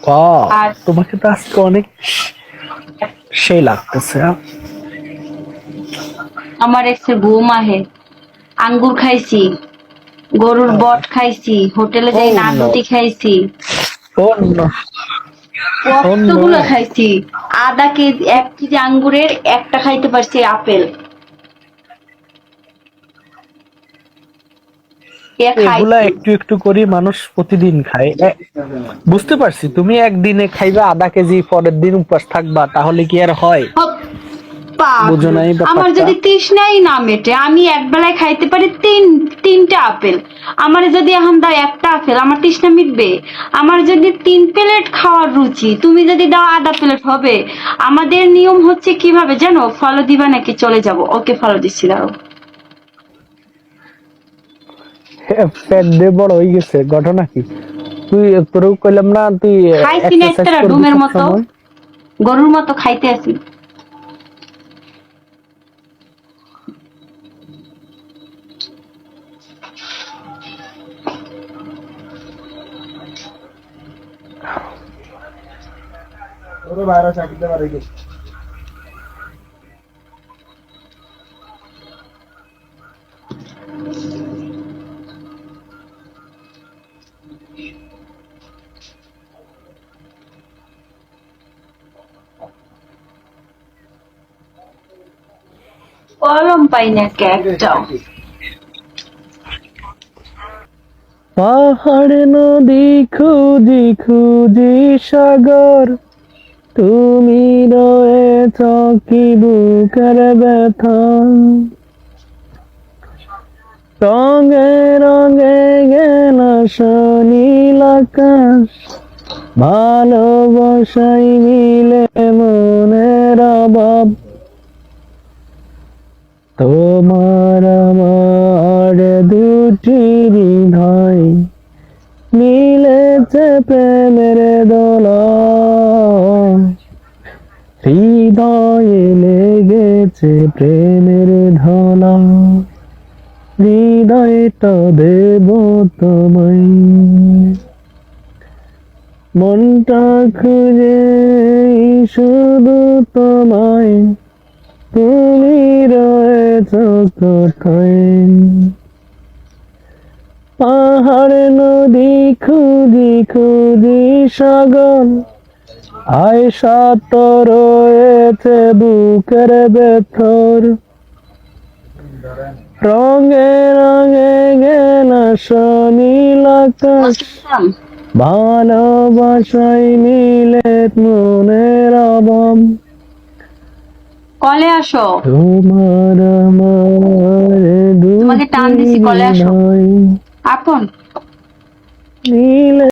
বাহ, আর তোমাকে তো আজকে অনেক সেই লাগতেছে। আমার এক্সের ঘুম আহে। আঙ্গুর খাইছি, গরুর বট খাইছি, হোটেলে ও যাই নো, নাদুটি খাইছি, ও নো, ও নো। কতগুলো খাইছি। আধা কেজি, 1 কেজি আঙ্গুরের একটা খাইতে পারছি আপেল। এ এগুলা খাইছি। একটু একটু করে মানুষ প্রতিদিন খায়। বুঝতে পারছি, তুমি একদিনে খাইবা আধা কেজি, পরের দিন উপবাস থাকবা, তাহলে কি আর হয়? বুঝো পাগল, নাই আমার ব্যাপারটা। যদি তৃষ্ণাই না মেটে, আমি এক বেলায় খাইতে পারি তিনটা আপেল। আমার যদি এখন দাও একটা আপেল, আমার তৃষ্ণা মিটবে? আমার যদি 3 প্লেট খাওয়ার রুচি, তুমি যদি দাও আধা প্লেট হবে। আমাদের নিয়ম হচ্ছে কিভাবে জানো? ফলো দিবা নাকি চলে যাব? ওকে, ফলো দিচ্ছি, দাও। পেট দিয়ে বড় হয়ে গেছে, ঘটনা কি? তুই তোর কইলাম না তুই খাইছি না এক্সারসাইজ একটা করবি ডুমের সব মতো, সময়। গরুর মতো খাইতে আছি। কলম পাই না একটাও। পাহাড় নদী খুঁজি খুঁজি সাগর, তুমি রয়েছ কি বুকের ব্যথা। রঙে রঙে গেল নীল আকাশ, ভালোবাসাই মিলে মনের অভাব। তোমার আমার দুটি হৃদয় মিলেছে প্রেমের দোলা, হৃদয়ে লেগেছে প্রেমের ধলা, হৃদয়টা দেব তোমায়। মনটা খুঁজে শুধু তোমায়, তুমি রয়েছ কোথায়। পাহাড় নদী খুঁজি খুঁজি সাগর, আয়সা তো রয়েছে বুকের ভেতর। রঙে রঙে গেল নীল আকাশ, ভালোবাসায় মিলে মনের অভাব। কলে আসো, তোমার আমার তোমাকে টান দুটি দিছি, কলে আসো হৃদয় আপন। মিলে